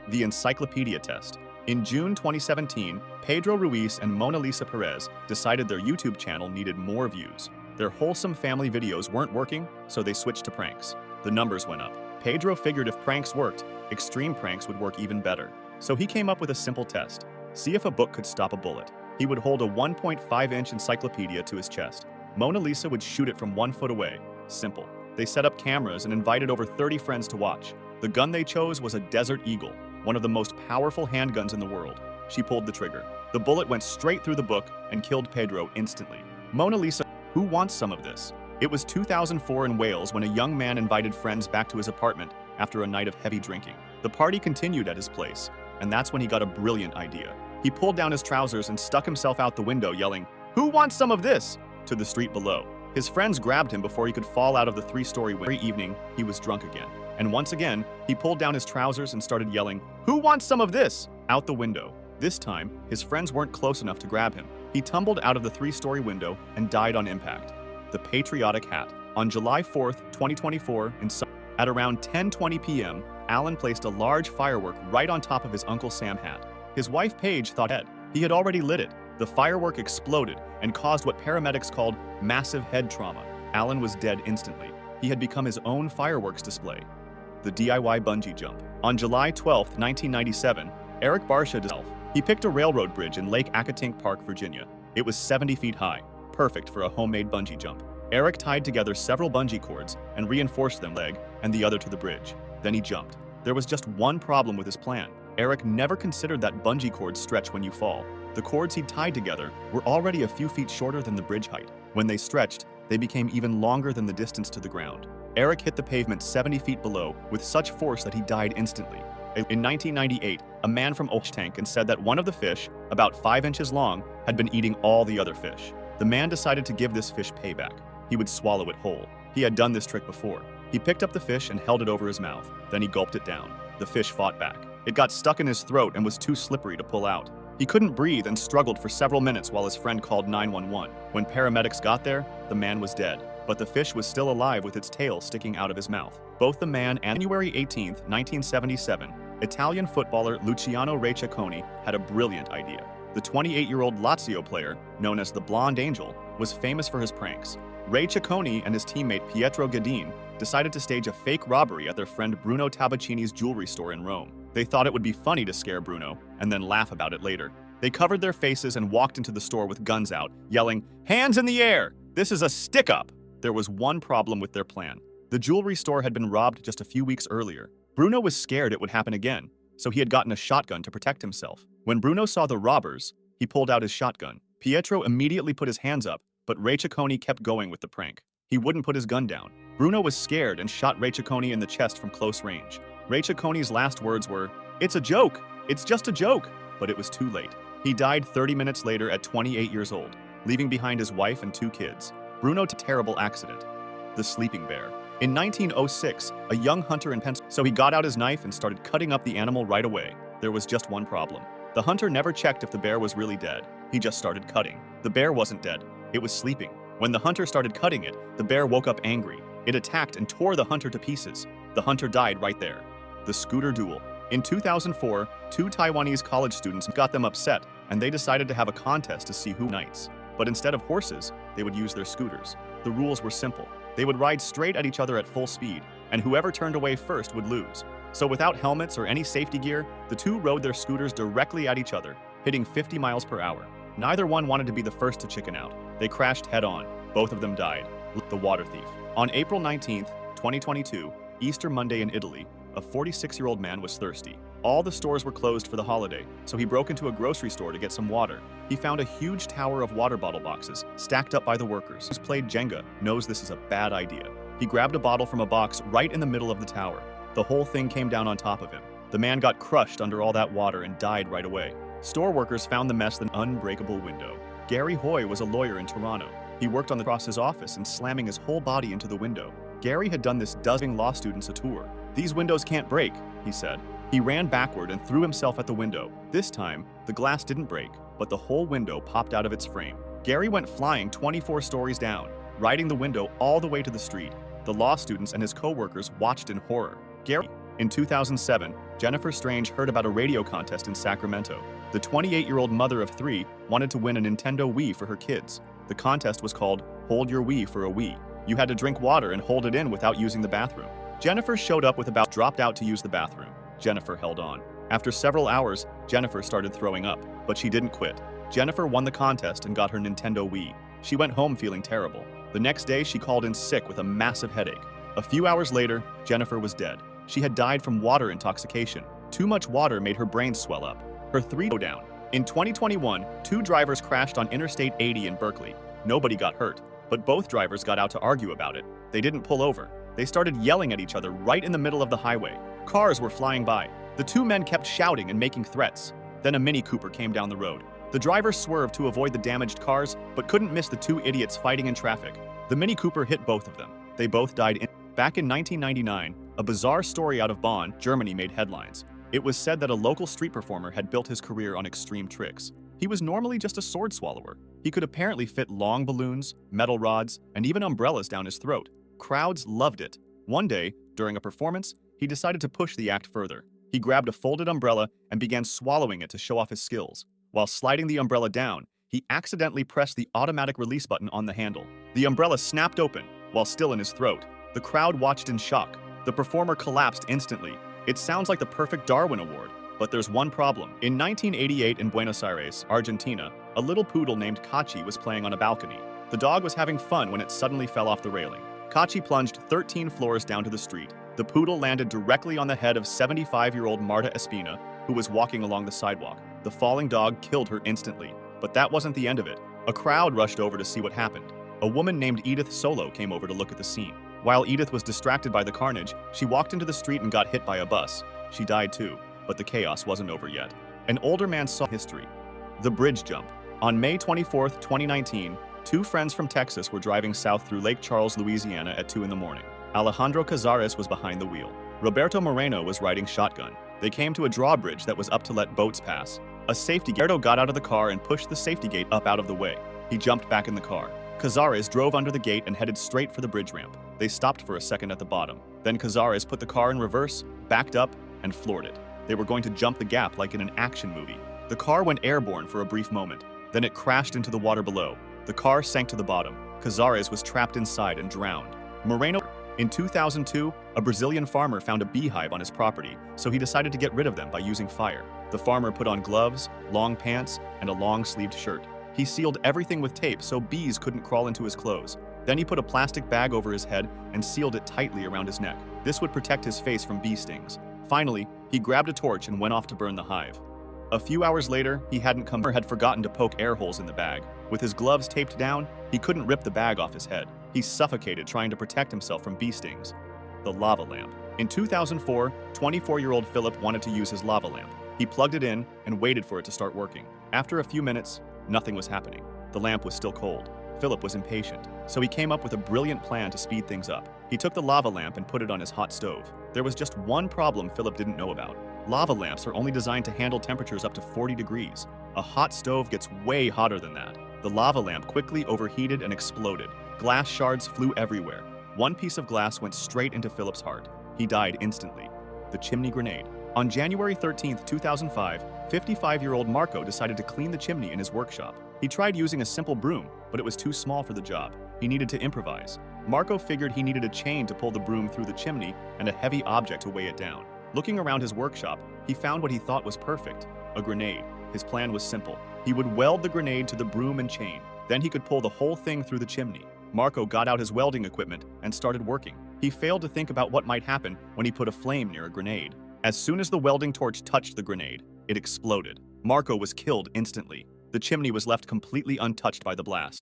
The encyclopedia test. In June 2017, Pedro Ruiz and Mona Lisa Perez decided their YouTube channel needed more views. Their wholesome family videos weren't working, so they switched to pranks. The numbers went up. Pedro figured if pranks worked, extreme pranks would work even better. So he came up with a simple test. See if a book could stop a bullet. He would hold a 1.5-inch encyclopedia to his chest. Mona Lisa would shoot it from 1 foot away. Simple. They set up cameras and invited over 30 friends to watch. The gun they chose was a Desert Eagle, one of the most powerful handguns in the world. She pulled the trigger. The bullet went straight through the book and killed Pedro instantly. Mona Lisa, who wants some of this? It was 2004 in Wales when a young man invited friends back to his apartment after a night of heavy drinking. The party continued at his place, and that's when he got a brilliant idea. He pulled down his trousers and stuck himself out the window, yelling, "Who wants some of this?" to the street below. His friends grabbed him before he could fall out of the 3-story window. Every evening, he was drunk again. And once again, he pulled down his trousers and started yelling, "Who wants some of this?" out the window. This time, his friends weren't close enough to grab him. He tumbled out of the 3-story window and died on impact. The patriotic hat. On July 4th, 2024, at around 10:20 p.m., Alan placed a large firework right on top of his Uncle Sam hat. His wife Paige thought he had already lit it. The firework exploded and caused what paramedics called massive head trauma. Alan was dead instantly. He had become his own fireworks display. The DIY bungee jump. On July 12, 1997, Eric Barsha himself. He picked a railroad bridge in Lake Accotink Park, Virginia. It was 70 feet high, perfect for a homemade bungee jump. Eric tied together several bungee cords and reinforced them leg and the other to the bridge. Then he jumped. There was just one problem with his plan. Eric never considered that bungee cords stretch when you fall. The cords he'd tied together were already a few feet shorter than the bridge height. When they stretched, they became even longer than the distance to the ground. Eric hit the pavement 70 feet below with such force that he died instantly. In 1998, a man from Tank said that one of the fish, about 5 inches long, had been eating all the other fish. The man decided to give this fish payback. He would swallow it whole. He had done this trick before. He picked up the fish and held it over his mouth. Then he gulped it down. The fish fought back. It got stuck in his throat and was too slippery to pull out. He couldn't breathe and struggled for several minutes while his friend called 911. When paramedics got there, the man was dead, but the fish was still alive with its tail sticking out of his mouth. Both the man and January 18, 1977, Italian footballer Luciano Ciccone had a brilliant idea. The 28-year-old Lazio player, known as the Blonde Angel, was famous for his pranks. Ciccone and his teammate Pietro Gadin decided to stage a fake robbery at their friend Bruno Tabacini's jewelry store in Rome. They thought it would be funny to scare Bruno and then laugh about it later. They covered their faces and walked into the store with guns out, yelling, "Hands in the air! This is a stick-up!" There was one problem with their plan. The jewelry store had been robbed just a few weeks earlier. Bruno was scared it would happen again, so he had gotten a shotgun to protect himself. When Bruno saw the robbers, he pulled out his shotgun. Pietro immediately put his hands up, but Ciccone kept going with the prank. He wouldn't put his gun down. Bruno was scared and shot Ciccone in the chest from close range. Ciccone's last words were, "It's a joke! It's just a joke!" But it was too late. He died 30 minutes later at 28 years old, leaving behind his wife and 2 kids. Bruno to terrible accident. The sleeping bear. In 1906, a young hunter in Pennsylvania, so he got out his knife and started cutting up the animal right away. There was just one problem. The hunter never checked if the bear was really dead. He just started cutting. The bear wasn't dead. It was sleeping. When the hunter started cutting it, the bear woke up angry. It attacked and tore the hunter to pieces. The hunter died right there. The scooter duel. In 2004, 2 Taiwanese college students got them upset, and they decided to have a contest to see who knights. But instead of horses, they would use their scooters. The rules were simple. They would ride straight at each other at full speed, and whoever turned away first would lose. So without helmets or any safety gear, the 2 rode their scooters directly at each other, hitting 50 miles per hour. Neither one wanted to be the first to chicken out. They crashed head-on. Both of them died. The water thief. On April 19, 2022, Easter Monday in Italy, a 46-year-old man was thirsty. All the stores were closed for the holiday, so he broke into a grocery store to get some water. He found a huge tower of water bottle boxes, stacked up by the workers. Who's played Jenga knows this is a bad idea. He grabbed a bottle from a box right in the middle of the tower. The whole thing came down on top of him. The man got crushed under all that water and died right away. Store workers found the mess in an unbreakable window. Gary Hoy was a lawyer in Toronto. He worked across his office and slamming his whole body into the window. Gary had done this giving law students a tour. "These windows can't break," he said. He ran backward and threw himself at the window. This time, the glass didn't break, but the whole window popped out of its frame. Gary went flying 24 stories down, riding the window all the way to the street. The law students and his co-workers watched in horror. Gary In 2007, Jennifer Strange heard about a radio contest in Sacramento. The 28-year-old mother of 3 wanted to win a Nintendo Wii for her kids. The contest was called Hold Your Wii for a Wii. You had to drink water and hold it in without using the bathroom. Jennifer showed up with about dropped out to use the bathroom. Jennifer held on. After several hours, Jennifer started throwing up, but she didn't quit. Jennifer won the contest and got her Nintendo Wii. She went home feeling terrible. The next day, she called in sick with a massive headache. A few hours later, Jennifer was dead. She had died from water intoxication. Too much water made her brain swell up. Her 3 go down. In 2021, 2 drivers crashed on Interstate 80 in Berkeley. Nobody got hurt, but both drivers got out to argue about it. They didn't pull over. They started yelling at each other right in the middle of the highway. Cars were flying by. The 2 men kept shouting and making threats. Then a Mini Cooper came down the road. The driver swerved to avoid the damaged cars, but couldn't miss the 2 idiots fighting in traffic. The Mini Cooper hit both of them. They both died. Back in 1999, a bizarre story out of Bonn, Germany made headlines. It was said that a local street performer had built his career on extreme tricks. He was normally just a sword swallower. He could apparently fit long balloons, metal rods, and even umbrellas down his throat. Crowds loved it. One day, during a performance, he decided to push the act further. He grabbed a folded umbrella and began swallowing it to show off his skills. While sliding the umbrella down, he accidentally pressed the automatic release button on the handle. The umbrella snapped open, while still in his throat. The crowd watched in shock. The performer collapsed instantly. It sounds like the perfect Darwin Award, but there's one problem. In 1988 in Buenos Aires, Argentina, a little poodle named Kachi was playing on a balcony. The dog was having fun when it suddenly fell off the railing. Kachi plunged 13 floors down to the street. The poodle landed directly on the head of 75-year-old Marta Espina, who was walking along the sidewalk. The falling dog killed her instantly. But that wasn't the end of it. A crowd rushed over to see what happened. A woman named Edith Solo came over to look at the scene. While Edith was distracted by the carnage, she walked into the street and got hit by a bus. She died too, but the chaos wasn't over yet. An older man saw history. The bridge jump. On May 24, 2019, 2 friends from Texas were driving south through Lake Charles, Louisiana at 2 in the morning. Alejandro Cazares was behind the wheel. Roberto Moreno was riding shotgun. They came to a drawbridge that was up to let boats pass. A safety gate got out of the car and pushed the safety gate up out of the way. He jumped back in the car. Cazares drove under the gate and headed straight for the bridge ramp. They stopped for a second at the bottom. Then Cazares put the car in reverse, backed up, and floored it. They were going to jump the gap like in an action movie. The car went airborne for a brief moment. Then it crashed into the water below. The car sank to the bottom. Cazares was trapped inside and drowned. Moreno. In 2002, a Brazilian farmer found a beehive on his property, so he decided to get rid of them by using fire. The farmer put on gloves, long pants, and a long-sleeved shirt. He sealed everything with tape so bees couldn't crawl into his clothes. Then he put a plastic bag over his head and sealed it tightly around his neck. This would protect his face from bee stings. Finally, he grabbed a torch and went off to burn the hive. A few hours later, he had forgotten to poke air holes in the bag. With his gloves taped down, he couldn't rip the bag off his head. He suffocated trying to protect himself from bee stings. The lava lamp. In 2004, 24-year-old Philip wanted to use his lava lamp. He plugged it in and waited for it to start working. After a few minutes, nothing was happening. The lamp was still cold. Philip was impatient, so he came up with a brilliant plan to speed things up. He took the lava lamp and put it on his hot stove. There was just one problem Philip didn't know about. Lava lamps are only designed to handle temperatures up to 40 degrees. A hot stove gets way hotter than that. The lava lamp quickly overheated and exploded. Glass shards flew everywhere. One piece of glass went straight into Philip's heart. He died instantly. The chimney grenade. On January 13, 2005, 55-year-old Marco decided to clean the chimney in his workshop. He tried using a simple broom, but it was too small for the job. He needed to improvise. Marco figured he needed a chain to pull the broom through the chimney and a heavy object to weigh it down. Looking around his workshop, he found what he thought was perfect: a grenade. His plan was simple. He would weld the grenade to the broom and chain. Then he could pull the whole thing through the chimney. Marco got out his welding equipment and started working. He failed to think about what might happen when he put a flame near a grenade. As soon as the welding torch touched the grenade, it exploded. Marco was killed instantly. The chimney was left completely untouched by the blast.